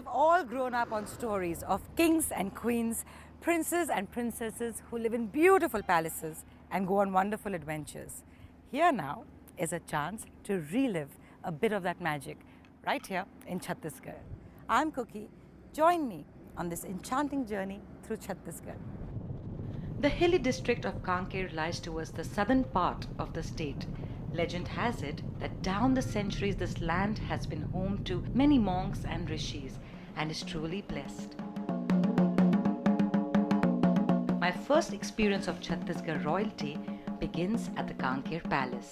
have all grown up on stories of kings and queens, princes and princesses who live in beautiful palaces and go on wonderful adventures. Here now is a chance to relive a bit of that magic right here in Chattisgarh. I'm Cookie. Join me on this enchanting journey through Chattisgarh. The hilly district of Kanker lies towards the southern part of the state. Legend has it that down the centuries this land has been home to many monks and rishis and is truly blessed. My first experience of Chattisgarh royalty begins at the Kanker Palace.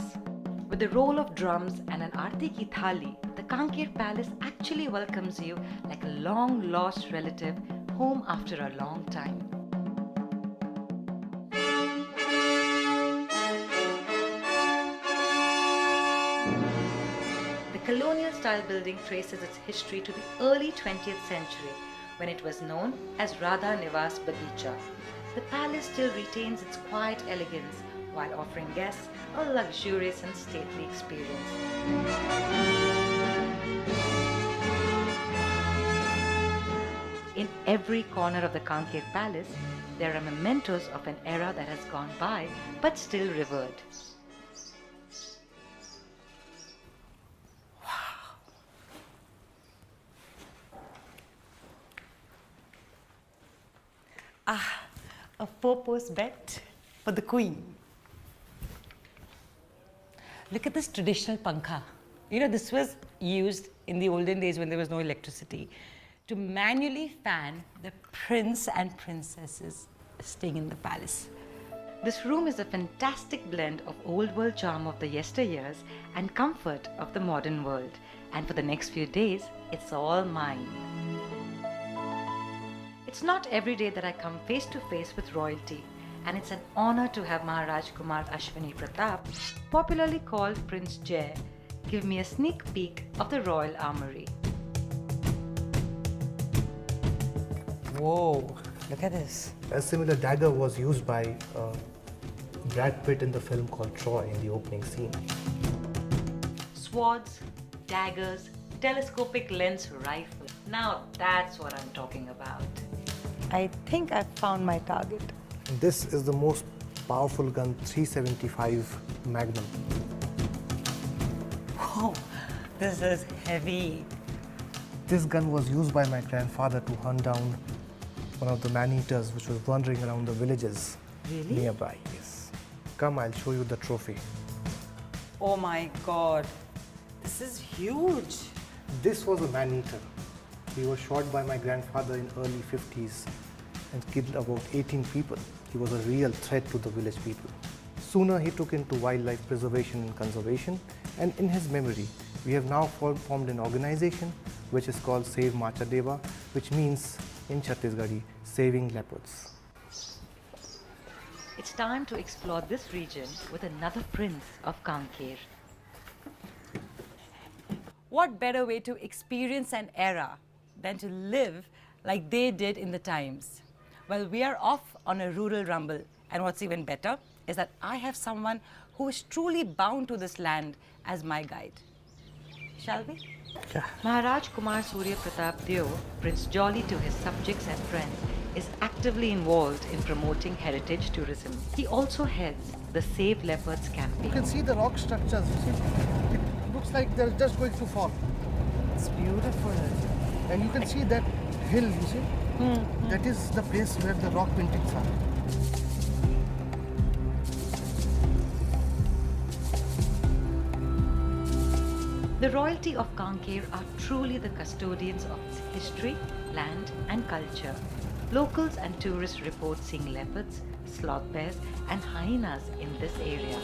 With the roll of drums and an Aarti ki thali, the Kanker Palace actually welcomes you like a long lost relative home after a long time. The colonial-style building traces its history to the early 20th century when it was known as Radha Nivas Bagicha. The palace still retains its quiet elegance while offering guests a luxurious and stately experience. In every corner of the Kanker Palace, there are mementos of an era that has gone by but still revered. A four-post bed for the queen. Look at this traditional pankha. You know, this was used in the olden days when there was no electricity to manually fan the prince and princesses staying in the palace. This room is a fantastic blend of old world charm of the yesteryears and comfort of the modern world. And for the next few days, it's all mine. It's not every day that I come face to face with royalty, and it's an honor to have Maharaj Kumar Ashwini Pratap, popularly called Prince Jai, give me a sneak peek of the royal armory. Whoa, look at this. A similar dagger was used by Brad Pitt in the film called Troy in the opening scene. Swords, daggers, telescopic lens rifle. Now that's what I'm talking about. I think I've found my target. This is the most powerful gun, 375 Magnum. Whoa, this is heavy. This gun was used by my grandfather to hunt down one of the man-eaters which was wandering around the villages nearby. Yes. Come, I'll show you the trophy. Oh my God, this is huge. This was a man-eater. He was shot by my grandfather in early 50s and killed about 18 people. He was a real threat to the village people. Sooner he took into wildlife preservation and conservation, and in his memory, we have now formed an organization which is called Save Macha Deva, which means in Chattisgarhi, saving leopards. It's time to explore this region with another prince of Kanker. What better way to experience an era than to live like they did in the times? Well, we are off on a rural rumble, and what's even better is that I have someone who is truly bound to this land as my guide. Shall we? Yeah. Maharaj Kumar Surya Pratap Deo, Prince Jolly to his subjects and friends, is actively involved in promoting heritage tourism. He also heads the Save Leopards campaign. You can see the rock structures, you see? It looks like they're just going to fall. It's beautiful. And you can see that hill, you see? That is the place where the rock paintings are. The royalty of Kanker are truly the custodians of its history, land and culture. Locals and tourists report seeing leopards, sloth bears and hyenas in this area.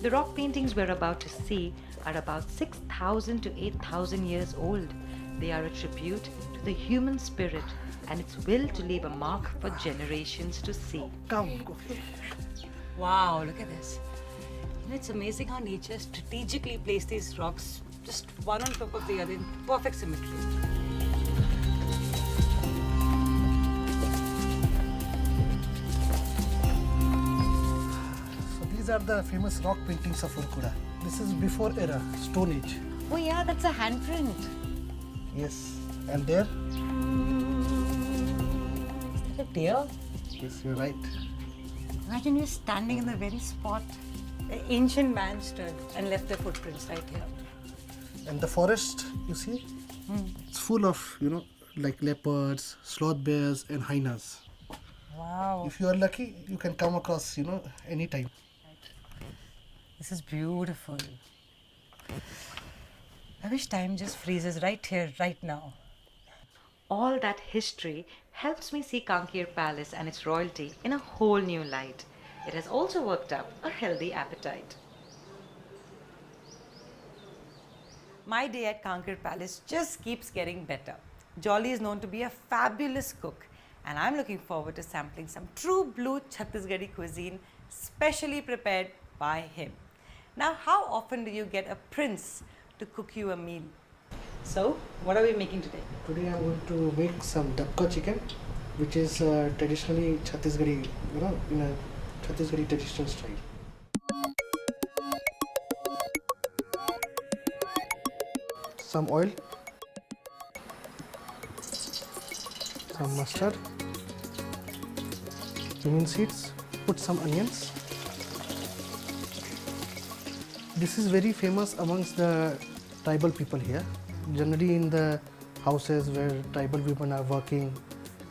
The rock paintings we're about to see are about 6,000 to 8,000 years old. They are a tribute to the human spirit and its will to leave a mark for generations to see. Come. Wow, look at this. It's amazing how nature strategically placed these rocks just one on top of the other in perfect symmetry. These are the famous rock paintings of Urkula. This is before era, Stone Age. Oh yeah, that's a handprint. Yes. And there? Is that a deer? Yes, you're right. Imagine you're standing in the very spot the ancient man stood and left their footprints right here. And the forest, you see? It's full of, like leopards, sloth bears and hyenas. Wow. If you are lucky, you can come across, anytime. This is beautiful. I wish time just freezes right here, right now. All that history helps me see Kankir Palace and its royalty in a whole new light. It has also worked up a healthy appetite. My day at Kankir Palace just keeps getting better. Jolly is known to be a fabulous cook, and I'm looking forward to sampling some true blue Chattisgarhi cuisine specially prepared by him. Now, how often do you get a prince to cook you a meal? So, what are we making today? Today I'm going to make some dakka chicken, which is traditionally Chhattisgarhi, in a Chhattisgarhi traditional style. Some oil, some mustard, cumin seeds, put some onions. This is very famous amongst the tribal people here. Generally in the houses where tribal women are working,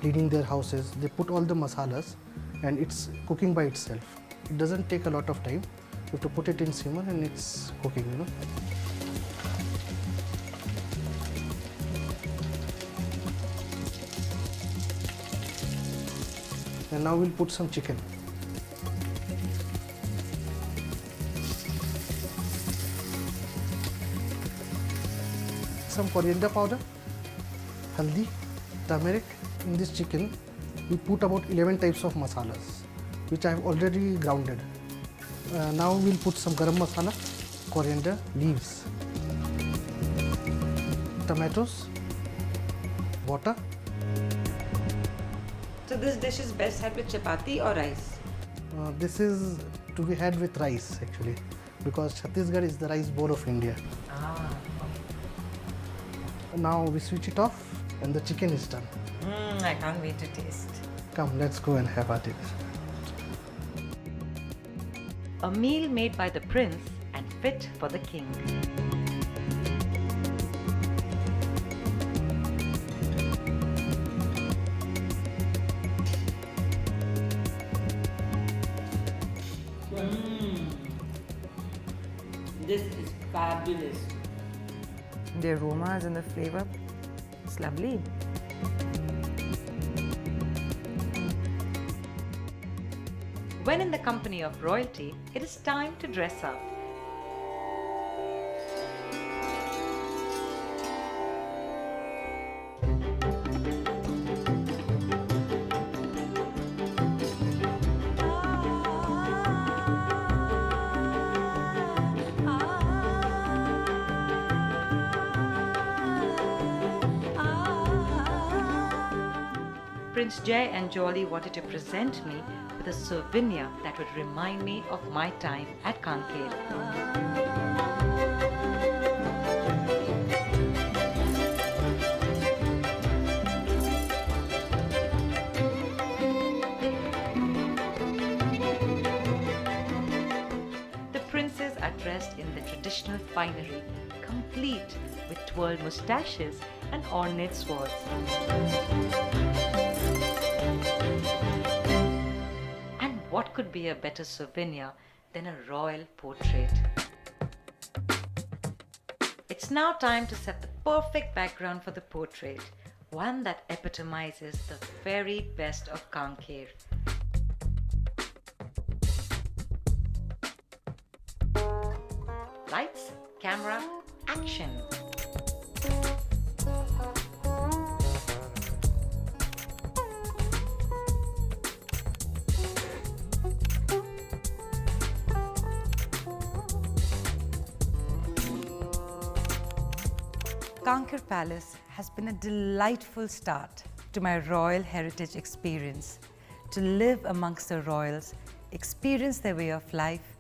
cleaning their houses, they put all the masalas and it's cooking by itself. It doesn't take a lot of time. You have to put it in simmer and it's cooking, And now we'll put some chicken. Some coriander powder, haldi, turmeric. In this chicken, we put about 11 types of masalas, which I have already grounded. Now we'll put some garam masala, coriander, leaves, tomatoes, water. So this dish is best had with chapati or rice? This is to be had with rice actually, because Chhattisgarh is the rice bowl of India. Ah. Now we switch it off and the chicken is done. I can't wait to taste. Come, let's go and have our dinner. A meal made by the prince and fit for the king. This is fabulous. The aromas and the flavor, it's lovely. When in the company of royalty, it is time to dress up. Prince Jay and Jolly wanted to present me with a souvenir that would remind me of my time at Kankir. The princes are dressed in the traditional finery, complete with twirled moustaches and ornate swords. What could be a better souvenir than a royal portrait? It's now time to set the perfect background for the portrait, one that epitomizes the very best of Kankir. Lights, camera, action! Kankir Palace has been a delightful start to my royal heritage experience. To live amongst the royals, experience their way of life,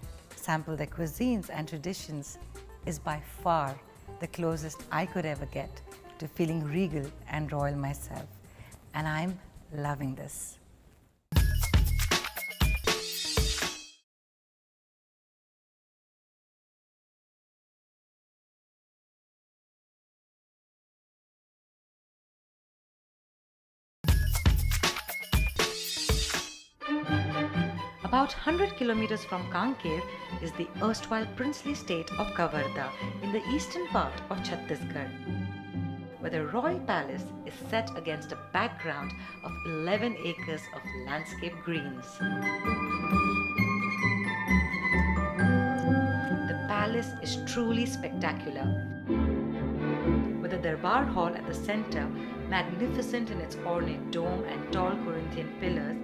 sample their cuisines and traditions is by far the closest I could ever get to feeling regal and royal myself. And I'm loving this. About 100 kilometers from Kanker is the erstwhile princely state of Kavarda in the eastern part of Chattisgarh, where the royal palace is set against a background of 11 acres of landscape greens. The palace is truly spectacular, with the Darbar Hall at the center, magnificent in its ornate dome and tall Corinthian pillars.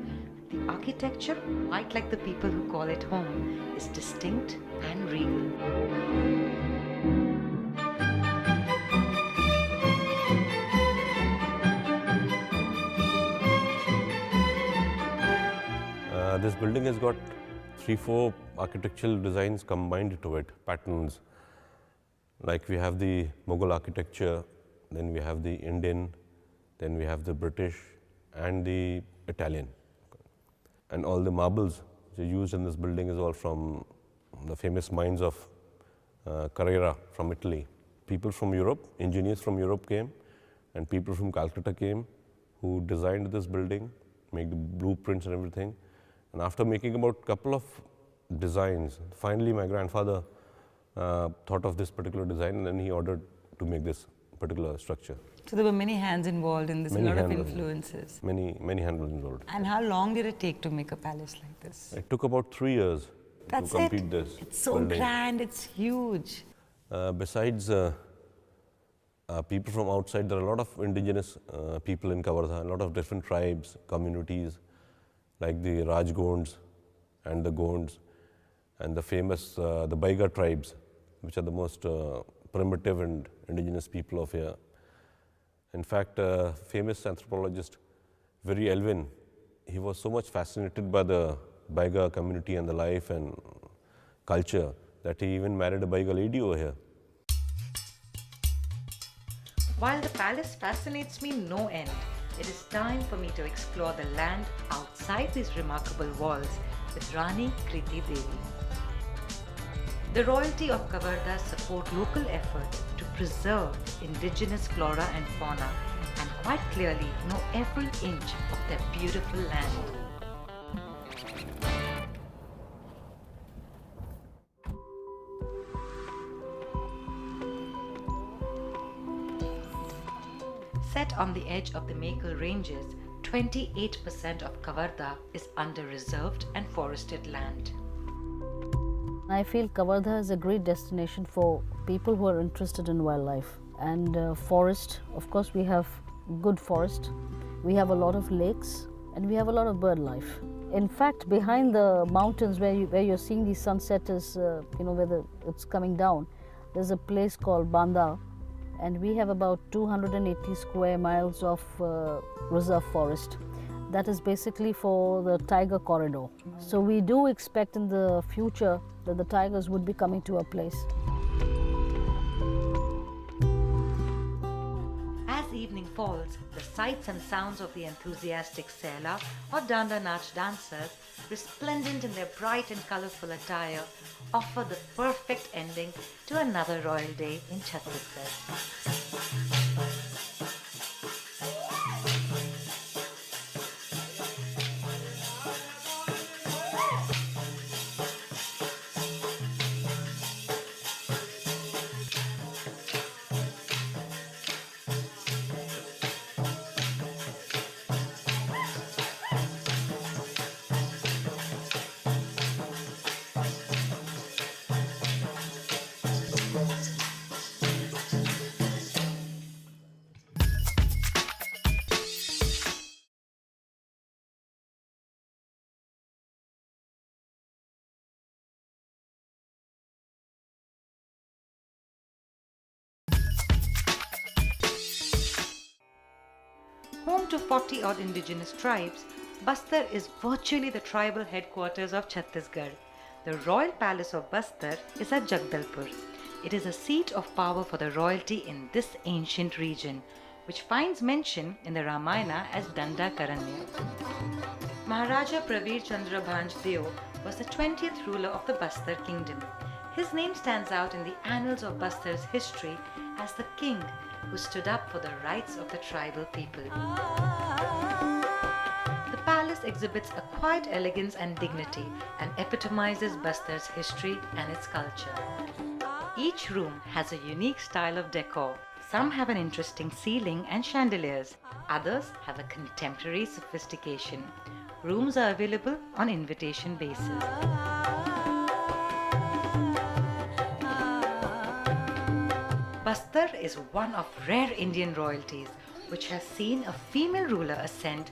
The architecture, quite like the people who call it home, is distinct and regal. This building has got 3-4 architectural designs combined into it, patterns. Like we have the Mughal architecture, then we have the Indian, then we have the British and the Italian. And all the marbles which are used in this building is all from the famous mines of Carrara from Italy. People from Europe, engineers from Europe came, and people from Calcutta came who designed this building, make the blueprints and everything. And after making about a couple of designs, finally my grandfather thought of this particular design, and then he ordered to make this particular structure. So there were many hands involved in this, a lot of influences. Many hands involved. And how long did it take to make a palace like this? It took about 3 years to complete this. It's so building. grand, it's huge. Besides people from outside, there are a lot of indigenous people in Kavarda, a lot of different tribes, communities, like the Rajgonds and the Gonds, and the famous the Baiga tribes, which are the most primitive and indigenous people of here. In fact, famous anthropologist Viri Elwin, he was so much fascinated by the Baiga community and the life and culture that he even married a Baiga lady over here. While the palace fascinates me no end, it is time for me to explore the land outside these remarkable walls with Rani Kriti Devi. The royalty of Kavarda support local efforts to preserve indigenous flora and fauna, and quite clearly know every inch of their beautiful land. Set on the edge of the Mekal Ranges, 28% of Kavarda is under reserved and forested land. I feel Kavarda is a great destination for people who are interested in wildlife and forest. Of course, we have good forest, we have a lot of lakes, and we have a lot of bird life. In fact, behind the mountains where you're seeing the sunset is, where it's coming down, there's a place called Banda, and we have about 280 square miles of reserve forest. That is basically for the tiger corridor. So we do expect in the future that the tigers would be coming to our place. As evening falls, the sights and sounds of the enthusiastic Sela or Danda Nach dancers, resplendent in their bright and colorful attire, offer the perfect ending to another royal day in Chhattisgarh. Home to 40-odd indigenous tribes, Bastar is virtually the tribal headquarters of Chhattisgarh. The royal palace of Bastar is at Jagdalpur. It is a seat of power for the royalty in this ancient region, which finds mention in the Ramayana as Dandakaranya. Maharaja Praveer Chandra Bhanj Deo was the 20th ruler of the Bastar kingdom. His name stands out in the annals of Bastar's history as the king who stood up for the rights of the tribal people. The palace exhibits a quiet elegance and dignity and epitomizes Bastar's history and its culture. Each room has a unique style of decor. Some have an interesting ceiling and chandeliers. Others have a contemporary sophistication. Rooms are available on invitation basis. Bastar is one of rare Indian royalties which has seen a female ruler ascend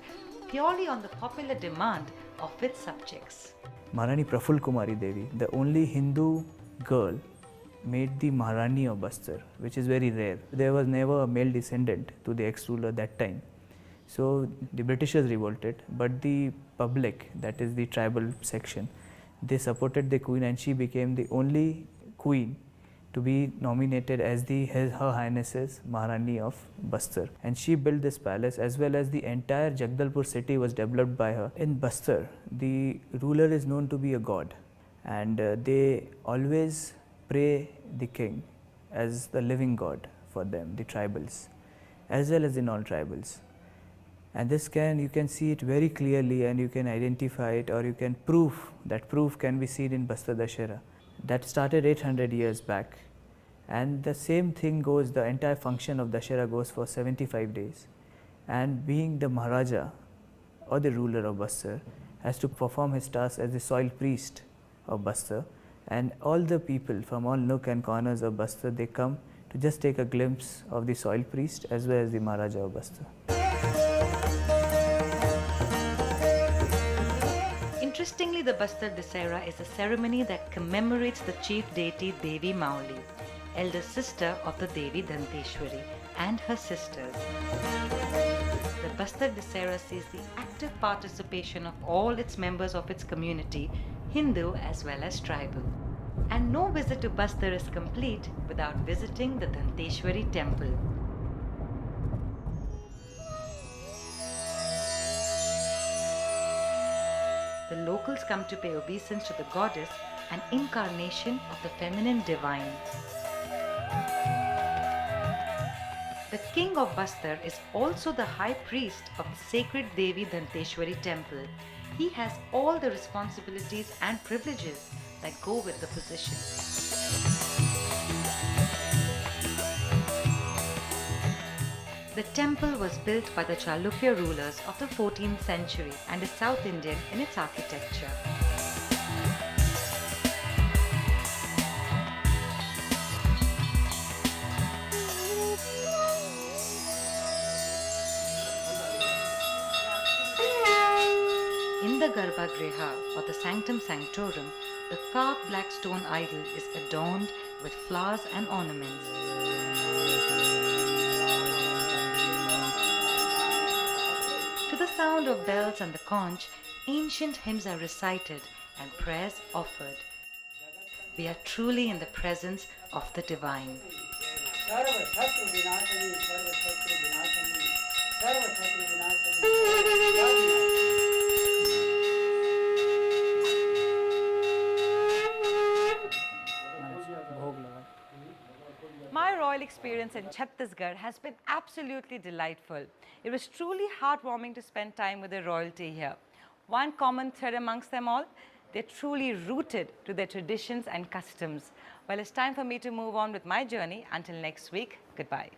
purely on the popular demand of its subjects. Maharani Praful Kumari Devi, the only Hindu girl, made the Maharani of Bastar, which is very rare. There was never a male descendant to the ex-ruler that time. So the Britishers revolted, but the public, that is the tribal section, they supported the queen and she became the only queen to be nominated as Her Highness's Maharani of Bastar. And she built this palace as well as the entire Jagdalpur city was developed by her. In Bastar, the ruler is known to be a god and they always pray the king as the living god for them, the tribals, as well as the non-tribals. And this you can see it very clearly and you can identify it or you can prove, that proof can be seen in Bastar Dashera. That started 800 years back and the same thing goes, the entire function of Dashera goes for 75 days. And being the Maharaja or the ruler of Bastar has to perform his task as the soil priest of Bastar, and all the people from all nook and corners of Bastar, they come to just take a glimpse of the soil priest as well as the Maharaja of Bastar. Interestingly, the Bastar Dasera is a ceremony that commemorates the chief deity Devi Mauli, elder sister of the Devi Danteshwari, and her sisters. The Bastar Dasera sees the active participation of all its members of its community, Hindu as well as tribal. And no visit to Bastar is complete without visiting the Danteshwari temple. The locals come to pay obeisance to the goddess, an incarnation of the feminine divine. The king of Bastar is also the high priest of the sacred Devi Danteshwari temple. He has all the responsibilities and privileges that go with the position. The temple was built by the Chalukya rulers of the 14th century and is South Indian in its architecture. In the Garbhagriha or the Sanctum Sanctorum, the carved black stone idol is adorned with flowers and ornaments. To the sound of bells and the conch, ancient hymns are recited and prayers offered. We are truly in the presence of the divine. My royal experience in Chattisgarh has been absolutely delightful. It was truly heartwarming to spend time with the royalty here. One common thread amongst them all, they're truly rooted to their traditions and customs. Well, it's time for me to move on with my journey. Until next week, goodbye.